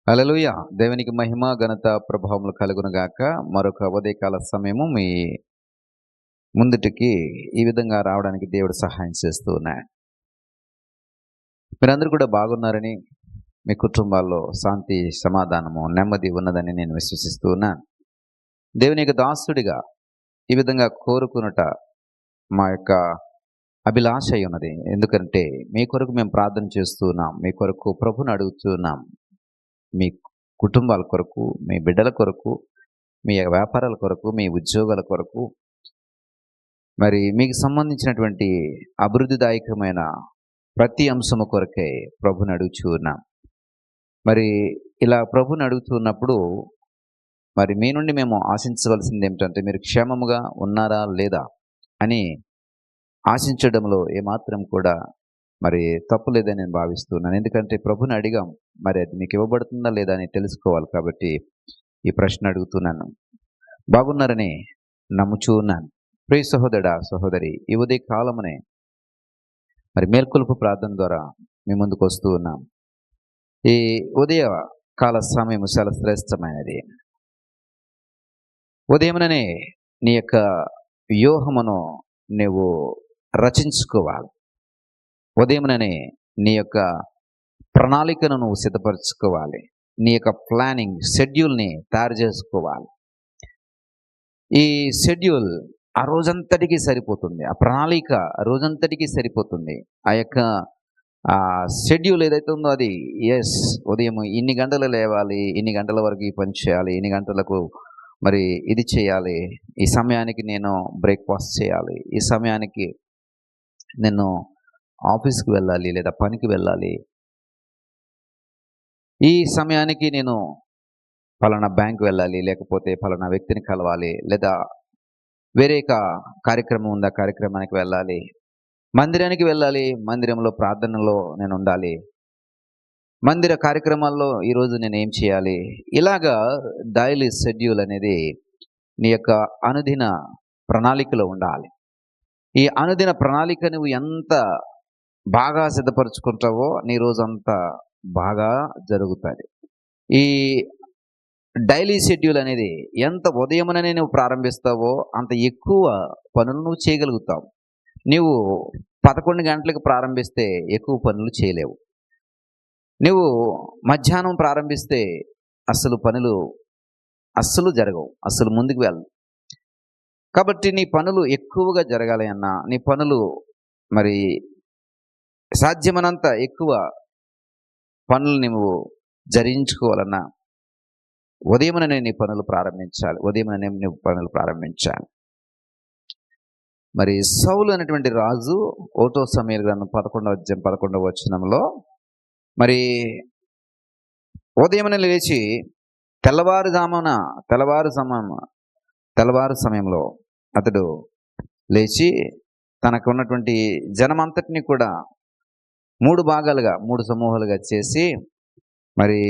హల్లెలూయా! దేవునికి మహిమ, ఘనత, ప్రభావములు కలుగును గాక. మరొక ఉదయకాల సమయము మీ ముందుటికి ఈ విధంగా రావడానికి దేవుడు సహాయం చేస్తూ ఉన్నాడు. మీరందరూ కూడా బాగున్నారని, మీ కుటుంబాల్లో శాంతి, సమాధానము, నెమ్మది ఉన్నదని నేను విశ్వసిస్తూ ఉన్నాను. దేవుని యొక్క దాసుడిగా ఈ విధంగా కోరుకొనుట మా యొక్క అభిలాష అయ్యున్నది. ఎందుకంటే మీ కొరకు మేము ప్రార్థన చేస్తూ ఉన్నాం. మీ కొరకు ప్రభువుని అడుగుతూ ఉన్నాం. మీ కుటుంబాల కొరకు, మీ బిడ్డల కొరకు, మీ వ్యాపారాల కొరకు, మీ ఉద్యోగాల కొరకు, మరి మీకు సంబంధించినటువంటి అభివృద్ధిదాయకమైన ప్రతి అంశము కొరకే ప్రభుని అడుగుచూ ఉన్నాం. మరి ఇలా ప్రభుని అడుగుతూ ఉన్నప్పుడు మరి మీ నుండి మేము ఆశించవలసింది ఏమిటంటే మీరు క్షేమముగా ఉన్నారా లేదా అని ఆశించడంలో ఏమాత్రం కూడా మరి తప్పు లేదని నేను భావిస్తున్నాను. ఎందుకంటే ప్రభుని అడిగాం, మరి అది మీకు ఇవ్వబడుతుందా లేదా అని తెలుసుకోవాలి కాబట్టి ఈ ప్రశ్న అడుగుతున్నాను. బాగున్నారని నమ్ముచూ ఉన్నాను. ప్రియ సహోదరుడా, సహోదరి, ఈ ఉదయ కాలమునే మరి మేల్కొలుపు ప్రార్థన ద్వారా మీ ముందుకు వస్తూ ఉన్నాం. ఈ ఉదయ కాల సమయం చాలా శ్రేష్టమైనది. ఉదయముననే నీ యొక్క వ్యూహమును నువ్వు రచించుకోవాలి. ఉదయముననే నీ యొక్క ప్రణాళికను నువ్వు సిద్ధపరచుకోవాలి. నీ యొక్క ప్లానింగ్ షెడ్యూల్ని తయారు చేసుకోవాలి. ఈ షెడ్యూల్ ఆ రోజంతటికి సరిపోతుంది. ఆ ప్రణాళిక ఆ రోజంతటికి సరిపోతుంది. ఆ యొక్క షెడ్యూల్ ఏదైతే ఉందో అది ఉదయం ఇన్ని గంటలు లేవాలి, ఇన్ని గంటల వరకు ఈ పని చేయాలి, ఇన్ని గంటలకు మరి ఇది చేయాలి, ఈ సమయానికి నేను బ్రేక్ఫాస్ట్ చేయాలి, ఈ సమయానికి నేను ఆఫీస్కి వెళ్ళాలి లేదా పనికి వెళ్ళాలి, ఈ సమయానికి నేను ఫలానా బ్యాంక్ వెళ్ళాలి, లేకపోతే ఫలానా వ్యక్తిని కలవాలి, లేదా వేరే కార్యక్రమం ఉంది, ఆ కార్యక్రమానికి వెళ్ళాలి, మందిరానికి వెళ్ళాలి, మందిరంలో ప్రార్థనలో నేను ఉండాలి, మందిర కార్యక్రమాల్లో ఈరోజు నేను ఏం చేయాలి. ఇలాగా డైలీ షెడ్యూల్ అనేది నీ యొక్క అనుదిన ప్రణాళికలో ఉండాలి. ఈ అనుదిన ప్రణాళిక నువ్వు ఎంత బాగా సిద్ధపరచుకుంటావో నీ రోజు అంత బాగా జరుగుతుంది. ఈ డైలీ షెడ్యూల్ అనేది ఎంత ఉదయముననే నువ్వు ప్రారంభిస్తావో అంత ఎక్కువ పనులు నువ్వు చేయగలుగుతావు. నువ్వు 11 గంటలకు ప్రారంభిస్తే ఎక్కువ పనులు చేయలేవు. నువ్వు మధ్యాహ్నం ప్రారంభిస్తే పనులు అస్సలు జరగవు, అస్సలు ముందుకు వెళ్ళవు. కాబట్టి నీ పనులు ఎక్కువగా జరగాలి అన్నా, నీ పనులు మరి సాధ్యమైనంత ఎక్కువ పనులు నువ్వు జరిగించుకోవాలన్నా ఉదయముననే నీ పనులు ప్రారంభించాలి. ఉదయముననే నువ్వు పనులు ప్రారంభించాలి. మరి సౌలు అనేటువంటి రాజు 1 సమూయేలు గ్రంథం 11వ అధ్యాయం 11వ వచనంలో మరి ఉదయమున లేచి తెల్లవారు సమయంలో అతడు లేచి తనకు ఉన్నటువంటి జనమంతటిని కూడా 3 భాగాలుగా 3 సమూహాలుగా చేసి మరి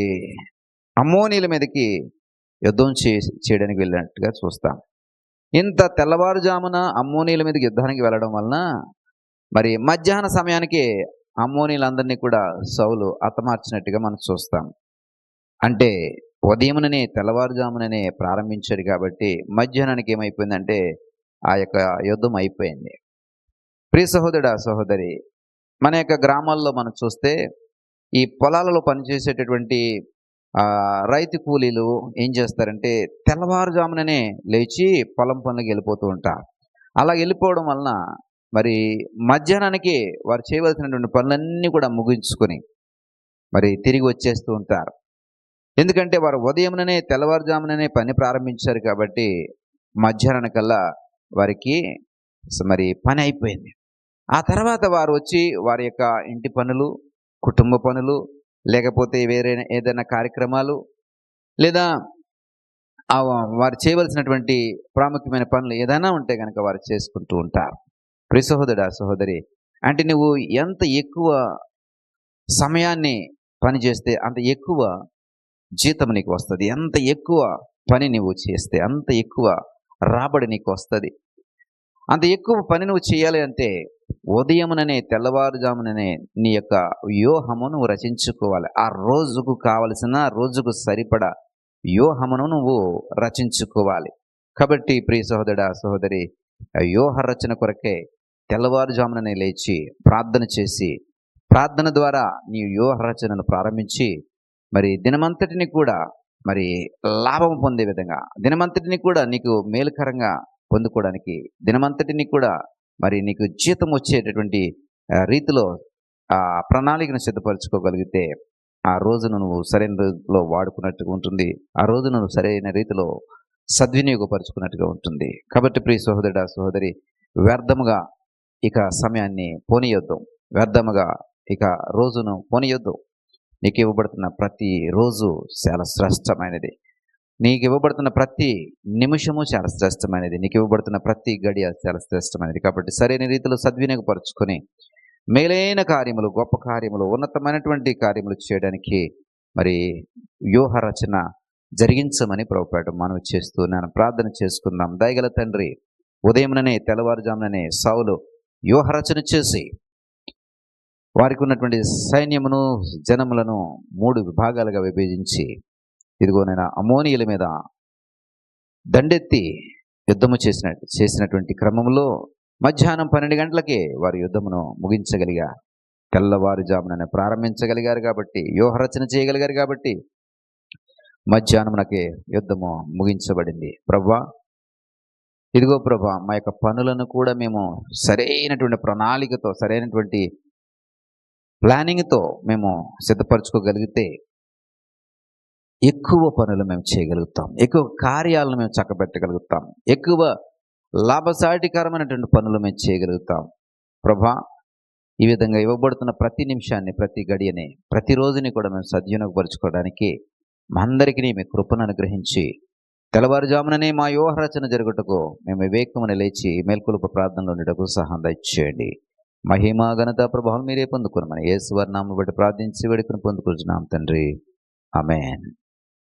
అమ్మోనీల మీదకి యుద్ధం చేయడానికి వెళ్ళినట్టుగా చూస్తాం. ఇంత తెల్లవారుజామున అమ్మోనీల మీదకి యుద్ధానికి వెళ్ళడం వలన మరి మధ్యాహ్న సమయానికి అమ్మోనీలందరినీ కూడా సౌలు హతమార్చినట్టుగా మనం చూస్తాం. అంటే ఉదయముననే తెల్లవారుజాముననే ప్రారంభించాడు కాబట్టి మధ్యాహ్నానికి ఏమైపోయిందంటే ఆ యొక్క యుద్ధం అయిపోయింది. ప్రియ సహోదరుడా, సహోదరి, మన యొక్క గ్రామాల్లో మనం చూస్తే ఈ పొలాలలో పనిచేసేటటువంటి రైతు కూలీలు ఏం చేస్తారంటే తెల్లవారుజాముననే లేచి పొలం పనులకు వెళ్ళిపోతూ ఉంటారు. అలా వెళ్ళిపోవడం వలన మరి మధ్యాహ్నానికి వారు చేయవలసినటువంటి పనులన్నీ కూడా ముగించుకొని మరి తిరిగి వచ్చేస్తూ ఉంటారు. ఎందుకంటే వారు ఉదయముననే తెల్లవారుజాముననే పని ప్రారంభించారు కాబట్టి మధ్యాహ్నానికల్లా వారికి మరి పని అయిపోయింది. ఆ తర్వాత వారు వచ్చి వారి యొక్క ఇంటి పనులు, కుటుంబ పనులు, లేకపోతే వేరే ఏదైనా కార్యక్రమాలు, లేదా వారు చేయవలసినటువంటి ప్రాముఖ్యమైన పనులు ఏదైనా ఉంటే కనుక వారు చేసుకుంటూ ఉంటారు. ప్రియ సహోదరుడా, సహోదరి, అంటే నువ్వు ఎంత ఎక్కువ సమయాన్ని పని చేస్తే అంత ఎక్కువ జీతం నీకు వస్తుంది. ఎంత ఎక్కువ పని నువ్వు చేస్తే అంత ఎక్కువ రాబడి నీకు వస్తుంది. అంత ఎక్కువ పని నువ్వు చేయాలి అంటే ఉదయముననే తెల్లవారుజాముననే నీ యొక్క వ్యూహము నువ్వు రచించుకోవాలి. ఆ రోజుకు కావలసిన, రోజుకు సరిపడా వ్యూహమును నువ్వు రచించుకోవాలి. కాబట్టి ప్రియ సహోదరుడా, సహోదరి, వ్యూహ రచన కొరకే తెల్లవారుజాముననే లేచి ప్రార్థన చేసి, ప్రార్థన ద్వారా నీ వ్యూహ రచనను ప్రారంభించి, మరి దినమంతటిని కూడా మరి లాభం పొందే విధంగా, దినమంతటిని కూడా నీకు మేలుకరంగా పొందుకోవడానికి, దినమంతటిని కూడా మరి నీకు జీతం వచ్చేటటువంటి రీతిలో ఆ ప్రణాళికను సిద్ధపరచుకోగలిగితే ఆ రోజును నువ్వు సరైన రీతిలో వాడుకున్నట్టుగా ఉంటుంది. ఆ రోజును నువ్వు సరైన రీతిలో సద్వినియోగపరుచుకున్నట్టుగా ఉంటుంది. కాబట్టి ప్రియ సహోదరుడా, సహోదరి, వ్యర్థముగా ఇక సమయాన్ని పోనీయొద్దు. వ్యర్థముగా ఇక రోజును పోనీయొద్దు. నీకు ఇవ్వబడుతున్న ప్రతి రోజు చాలా శ్రేష్టమైనది. నీకు ఇవ్వబడుతున్న ప్రతి నిమిషము చాలా శ్రేష్టమైనది. నీకు ఇవ్వబడుతున్న ప్రతి గడియ చాలా శ్రేష్టమైనది. కాబట్టి సరైన రీతిలో సద్వినియోగపరుచుకొని మేలైన కార్యములు, గొప్ప కార్యములు, ఉన్నతమైనటువంటి కార్యములు చేయడానికి మరి వ్యూహ రచన జరిగించమని ప్రభుపేట మనవి చేస్తూ నేను ప్రార్థన చేసుకుందాం. దయగల తండ్రి, ఉదయముననే తెల్లవారుజాముననే సౌలు వ్యూహ రచన చేసి వారికి ఉన్నటువంటి సైన్యమును, జనములను 3 విభాగాలుగా విభజించి, ఇదిగో నేను అమ్మోనీయుల మీద దండెత్తి యుద్ధము చేసినటువంటి క్రమంలో మధ్యాహ్నం 12 గంటలకే వారి యుద్ధమును ముగించగలిగారు. తెల్లవారుజామున ప్రారంభించగలిగారు కాబట్టి, వ్యూహరచన చేయగలిగారు కాబట్టి మధ్యాహ్నమునకే యుద్ధము ముగించబడింది. ప్రభువా, ఇదిగో ప్రభువా, మా యొక్క పనులను కూడా మేము సరైనటువంటి ప్రణాళికతో, సరైనటువంటి ప్లానింగ్తో మేము సిద్ధపరచుకోగలిగితే ఎక్కువ పనులు మేము చేయగలుగుతాం, ఎక్కువ కార్యాలను మేము చక్కబెట్టగలుగుతాం, ఎక్కువ లాభసాటికరమైనటువంటి పనులు మేము చేయగలుగుతాం. ప్రభా, ఈ విధంగా ఇవ్వబడుతున్న ప్రతి నిమిషాన్ని, ప్రతి గడియని, ప్రతిరోజుని కూడా మేము సద్వినియోగపరచుకోవడానికి మా అందరికీ మీ కృపను అనుగ్రహించి, తెల్లవారుజాముననే మా వ్యూహరచన జరుగుటకు మేము వివేకమున లేచి మేల్కొలుపు ప్రార్థనలో ఉండటకు సహాయం దయచేయండి. మహిమ, ఘనత, ప్రభావం మీరే పొందుకుని మన యేసు వారి నామమును బట్టి ప్రార్థించి వేడుకొని పొందుకుంటున్నాం తండ్రి. ఆమేన్.